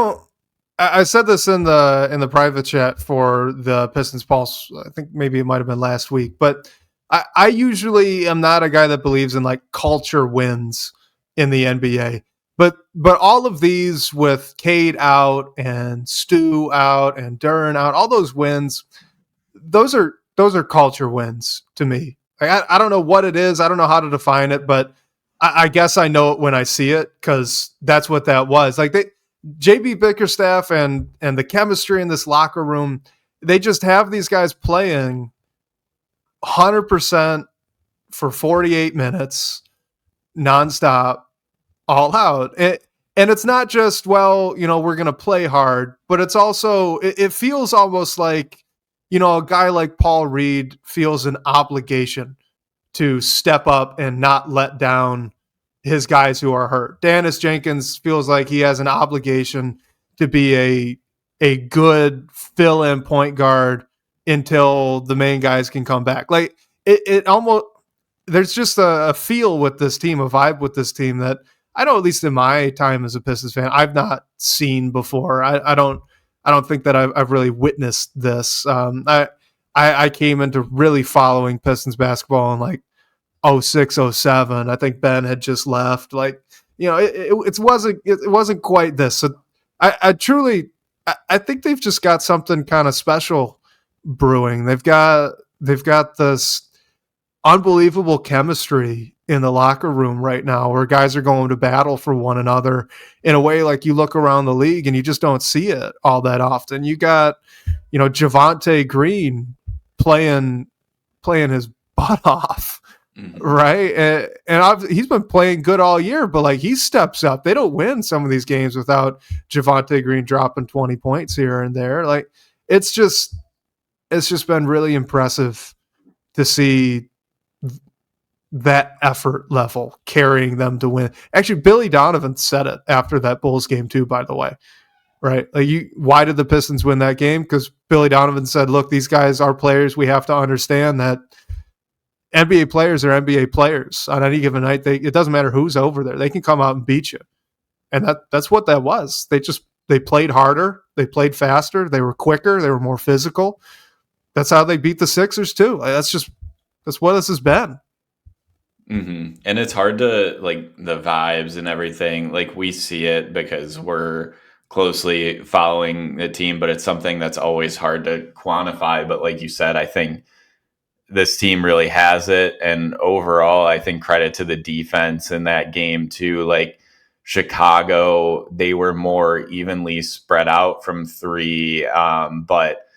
I said this in the private chat for the Pistons Pulse. I think maybe it might have been last week, but I usually am not a guy that believes in like culture wins in the NBA. But all of these with Cade out and Stu out and Duren out, all those wins, those are culture wins to me. Like I don't know what it is. I don't know how to define it, but I guess I know it when I see it because that's what that was. Like JB Bickerstaff and the chemistry in this locker room, they just have these guys playing 100% for 48 minutes nonstop, all out. And it's not just, we're going to play hard, but it's also, it feels almost like, a guy like Paul Reed feels an obligation to step up and not let down his guys who are hurt. Daniss Jenkins feels like he has an obligation to be a good fill-in point guard until the main guys can come back. Like it almost, there's just a feel with this team, a vibe with this team that I know, at least in my time as a Pistons fan, I've not seen before. I don't think that I've really witnessed this. I came into really following Pistons basketball in like 06, 07. I think Ben had just left. Like, it wasn't quite this. So I truly think they've just got something kind of special brewing. They've got this unbelievable chemistry in the locker room right now, where guys are going to battle for one another in a way like you look around the league and you just don't see it all that often. You got, Javonte Green playing his butt off, right? And he's been playing good all year, but like he steps up. They don't win some of these games without Javonte Green dropping 20 points here and there. Like it's just been really impressive to see that effort level carrying them to win. Actually, Billy Donovan said it after that Bulls game too, by the way, right? Like why did the Pistons win that game? Because Billy Donovan said, look, these guys are players. We have to understand that NBA players are NBA players. On any given night, it doesn't matter who's over there. They can come out and beat you. And that's what that was. They played harder. They played faster. They were quicker. They were more physical. That's how they beat the Sixers too. That's what this has been. Mm-hmm. And it's hard to like the vibes and everything. Like we see it because we're closely following the team, but it's something that's always hard to quantify. But like you said, I think this team really has it. And overall, I think credit to the defense in that game too. Like Chicago, they were more evenly spread out from three, but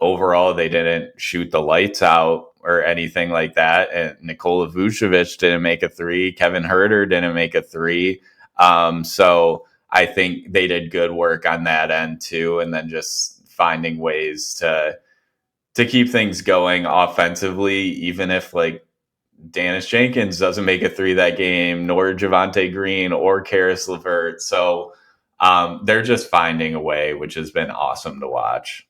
overall, they didn't shoot the lights out or anything like that. And Nikola Vucevic didn't make a three. Kevin Huerter didn't make a three. So I think they did good work on that end too. And then just finding ways to keep things going offensively, even if like Daniss Jenkins doesn't make a three that game, nor Javonte Green or Caris LeVert. So they're just finding a way, which has been awesome to watch.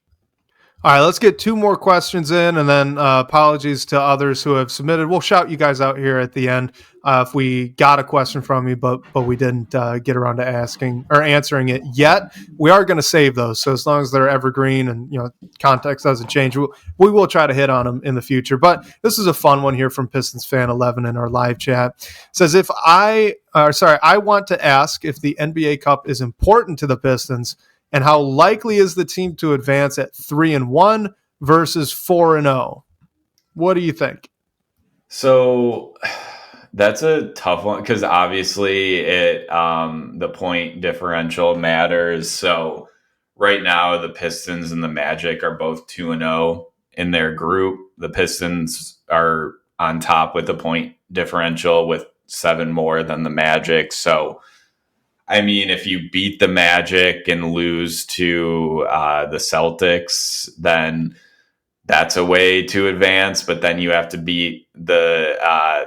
All right, let's get two more questions in, and then apologies to others who have submitted. We'll shout you guys out here at the end if we got a question from you, but we didn't get around to asking or answering it yet. We are going to save those, so as long as they're evergreen and context doesn't change, we will try to hit on them in the future. But this is a fun one here from Pistons Fan 11 in our live chat. It says, I want to ask if the NBA Cup is important to the Pistons. And how likely is the team to advance at 3-1 versus 4-0? What do you think? So that's a tough one because obviously the point differential matters. So right now the Pistons and the Magic are both 2-0 in their group. The Pistons are on top with the point differential with 7 more than the Magic. So I mean, if you beat the Magic and lose to the Celtics, then that's a way to advance. But then you have to beat the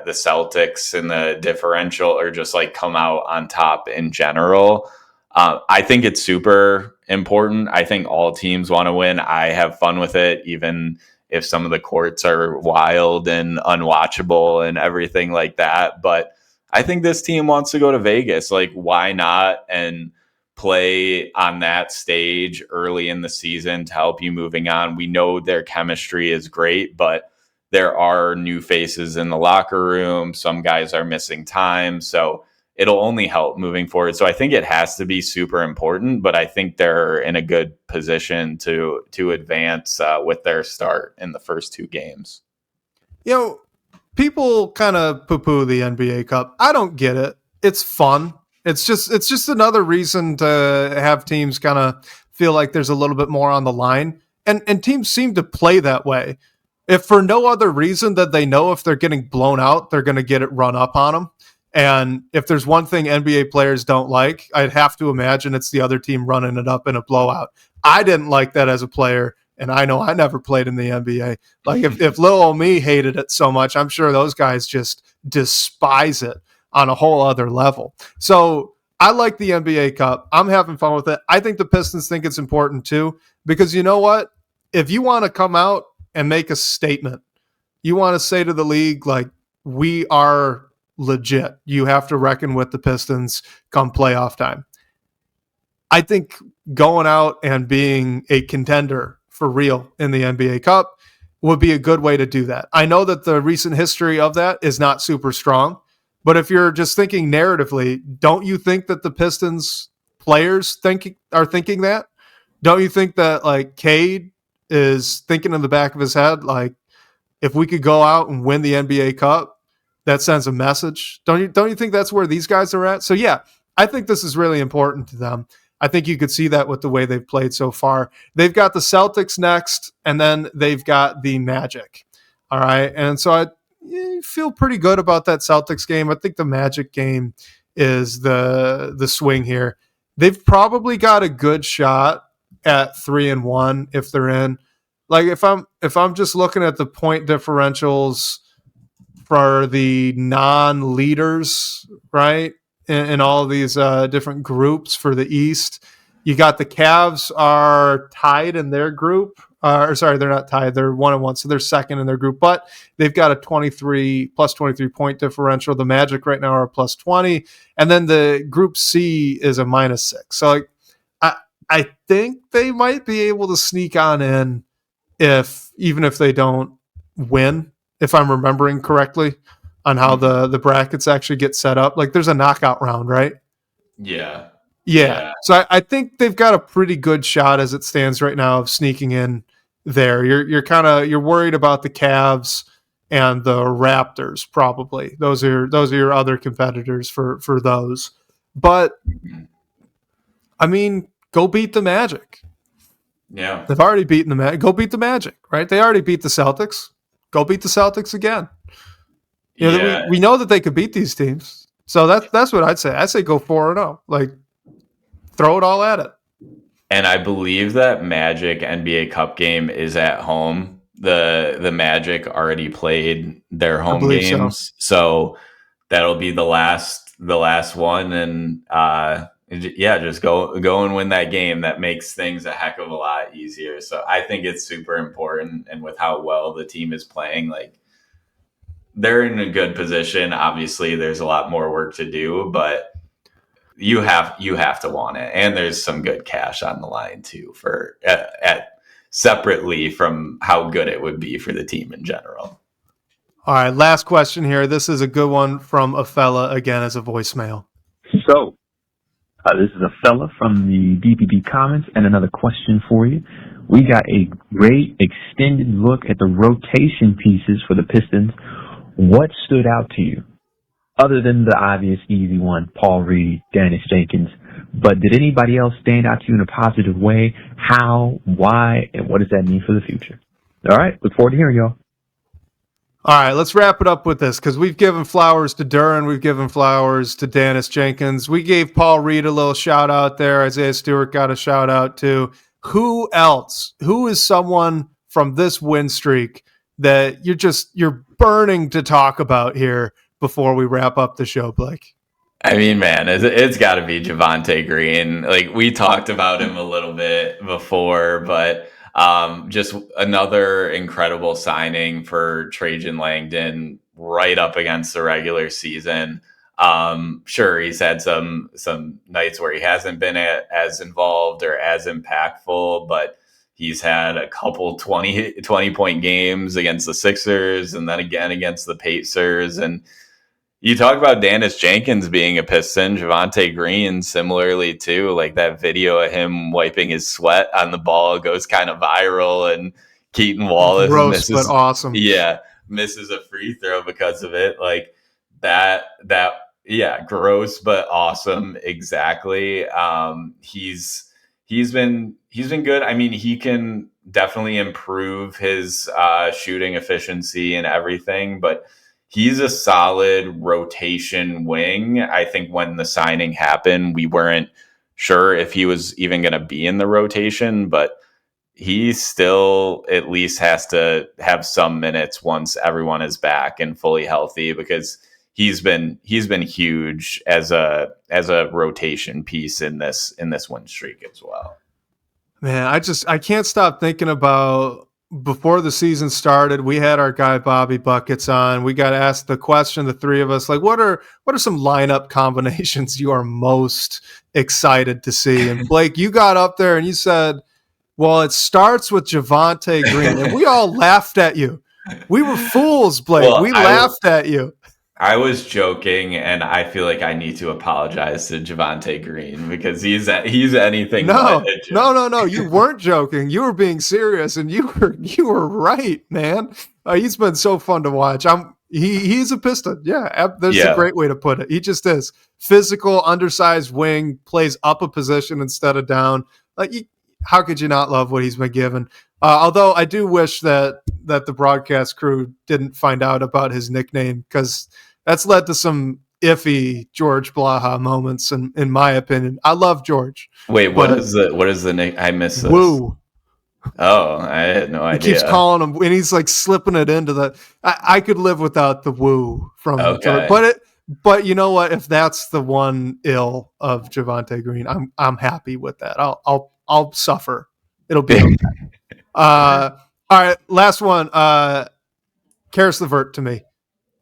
Celtics in the differential, or just like come out on top in general. I think it's super important. I think all teams want to win. I have fun with it, even if some of the courts are wild and unwatchable and everything like that. But I think this team wants to go to Vegas. Like, why not? And play on that stage early in the season to help you moving on. We know their chemistry is great, but there are new faces in the locker room. Some guys are missing time. So it'll only help moving forward. So I think it has to be super important, but I think they're in a good position to advance with their start in the first 2 games. People kind of poo-poo the NBA Cup. I don't get it. It's fun. It's just another reason to have teams kind of feel like there's a little bit more on the line. And teams seem to play that way. If for no other reason that they know if they're getting blown out, they're going to get it run up on them. And if there's one thing NBA players don't like, I'd have to imagine it's the other team running it up in a blowout. I didn't like that as a player. And I know I never played in the NBA. Like if little old me hated it so much, I'm sure those guys just despise it on a whole other level. So I like the NBA Cup. I'm having fun with it. I think the Pistons think it's important too, because you know what? If you want to come out and make a statement, you want to say to the league, like, we are legit. You have to reckon with the Pistons come playoff time. I think going out and being a contender for real in the NBA Cup would be a good way to do that. I know that the recent history of that is not super strong, but if you're just thinking narratively, don't you think that the Pistons players are thinking that? Don't you think that like Cade is thinking in the back of his head, like, if we could go out and win the NBA Cup, that sends a message? Don't you think that's where these guys are at? So yeah, I think this is really important to them. I think you could see that with the way they've played so far. They've got the Celtics next, and then they've got the Magic. All right. And so I feel pretty good about that Celtics game. I think the Magic game is the swing here. They've probably got a good shot at 3-1 if they're in. Like if I'm just looking at the point differentials for the non-leaders, right, in all of these different groups for the East, you got the Cavs are tied in their group. Or sorry, they're not tied. They're 1-1, so they're second in their group. But they've got a plus 23 point differential. The Magic right now are plus 20, and then the Group C is a -6. So like, I think they might be able to sneak on in even if they don't win, if I'm remembering correctly on how the brackets actually get set up. Like there's a knockout round, right? Yeah. So I think they've got a pretty good shot as it stands right now of sneaking in there. You're worried about the Cavs and the Raptors probably. Those are your other competitors for those. But I mean, go beat the Magic. Yeah. They've already beaten the Magic. Go beat the Magic, right? They already beat the Celtics. Go beat the Celtics again. We know that they could beat these teams. So that's what I'd say. I say go 4-0. Like, throw it all at it. And I believe that Magic NBA Cup game is at home. The Magic already played their home games, so that'll be the last one. And just go and win that game. That makes things a heck of a lot easier. So I think it's super important. And with how well the team is playing, like, they're in a good position. Obviously, there's a lot more work to do, but you have to want it. And there's some good cash on the line too for separately from how good it would be for the team in general. All right, last question here. This is a good one from a fella, again, as a voicemail. So, this is a fella from the DBB comments, and another question for you. We got a great extended look at the rotation pieces for the Pistons. What stood out to you? Other than the obvious easy one, Paul Reed, Daniss Jenkins. But did anybody else stand out to you in a positive way? How, why, and what does that mean for the future? All right, look forward to hearing y'all. All right, let's wrap it up with this, because we've given flowers to Duren. We've given flowers to Daniss Jenkins. We gave Paul Reed a little shout-out there. Isaiah Stewart got a shout-out too. Who else? Who is someone from this win streak that you're burning to talk about here before we wrap up the show, Blake? I mean, man, it's got to be Javonte Green. Like, we talked about him a little bit before, but just another incredible signing for Trajan Langdon right up against the regular season. Sure, he's had some nights where he hasn't been as involved or as impactful, but he's had a couple 20-point games against the Sixers and then again against the Pacers. And you talk about Daniss Jenkins being a Piston, Javonte Green similarly too. Like, that video of him wiping his sweat on the ball goes kind of viral, and Keaton Wallace but awesome. Yeah, misses a free throw because of it. Like that. Yeah, gross but awesome. Exactly. He's been good. I mean, he can definitely improve his shooting efficiency and everything, but he's a solid rotation wing. I think when the signing happened, we weren't sure if he was even going to be in the rotation, but he still at least has to have some minutes once everyone is back and fully healthy, because he's been huge as a rotation piece in this win streak as well. Man, I can't stop thinking about before the season started. We had our guy Bobby Buckets on. We got asked the question, the three of us, like, what are some lineup combinations you are most excited to see? And Blake, you got up there and you said, well, it starts with Javonte Green. And we all laughed at you. We were fools, Blake. Well, we laughed at you. I was joking, and I feel like I need to apologize to Javonte Green, because he's anything. No. You weren't joking. You were being serious, and you were right, man. He's been so fun to watch. He's a Piston. Yeah, that's a great way to put it. He just is physical, undersized wing, plays up a position instead of down. How could you not love what he's been given? Although I do wish that the broadcast crew didn't find out about his nickname, because that's led to some iffy George Blaha moments, in my opinion. I love George. Wait, what is the nick? I missed this. Woo. Oh, I had no idea. He keeps calling him, and he's like slipping it into the. I could live without the woo from George, but you know what? If that's the one ill of Javonte Green, I'm happy with that. I'll suffer. It'll be okay. All right, last one. Caris LeVert to me.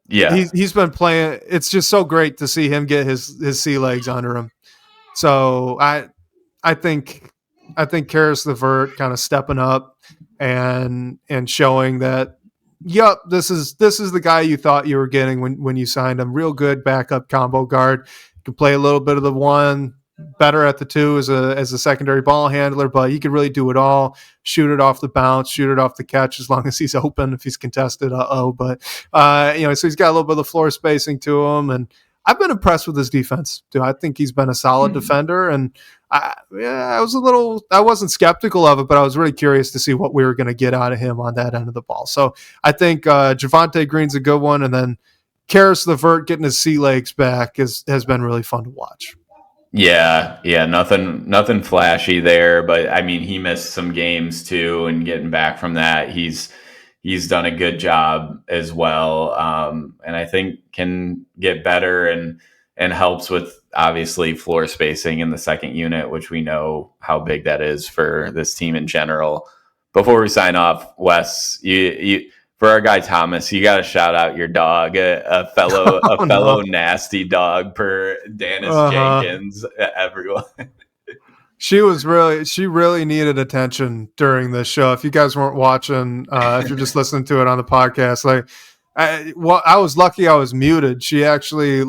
Yeah, he's been playing. It's just so great to see him get his sea legs under him. So I think Caris LeVert kind of stepping up and showing that, yep, this is the guy you thought you were getting when you signed him. Real good backup combo guard. Can play a little bit of the one, better at the two as a secondary ball handler, but he can really do it all. Shoot it off the bounce, shoot it off the catch, as long as he's open. If he's contested, but so he's got a little bit of floor spacing to him, and I've been impressed with his defense too. I think he's been a solid defender, and I wasn't skeptical of it, but I was really curious to see what we were going to get out of him on that end of the ball. So I think Javonte Green's a good one, and then Caris LeVert getting his sea legs back has been really fun to watch. Yeah, nothing flashy there, but I mean, he missed some games too, and getting back from that, he's done a good job as well, and I think can get better and helps with obviously floor spacing in the second unit, which we know how big that is for this team in general. Before we sign off, Wes, you for our guy Thomas, you got to shout out your dog, a fellow nasty dog per Daniss Jenkins. Everyone, she really needed attention during this show. If you guys weren't watching, if you're just listening to it on the podcast, I was lucky I was muted. She actually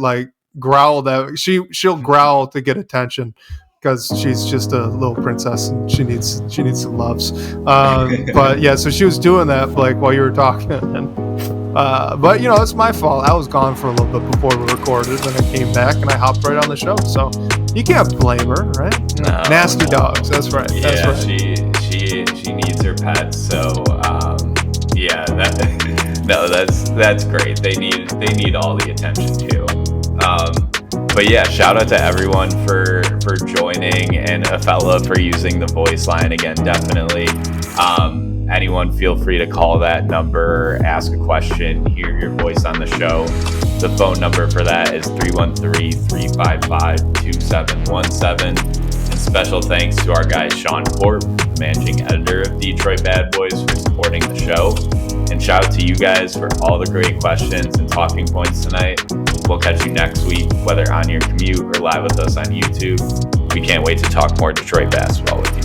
growled at she'll growl to get attention, because she's just a little princess and she needs some loves. But yeah, so she was doing that while you were talking. And, but it's my fault. I was gone for a little bit before we recorded, and I came back and I hopped right on the show. So you can't blame her, right? No, nasty dogs. That's right. Yeah, that's right. She needs her pets. So yeah, that's great. They need all the attention too. But yeah, shout out to everyone for joining, and a fella for using the voice line again. Definitely. Anyone feel free to call that number, ask a question, hear your voice on the show. The phone number for that is 313-355-2717. And special thanks to our guy Sean Corp, managing editor of Detroit Bad Boys, for supporting the show. And shout out to you guys for all the great questions and talking points tonight. We'll catch you next week, whether on your commute or live with us on YouTube. We can't wait to talk more Detroit basketball with you.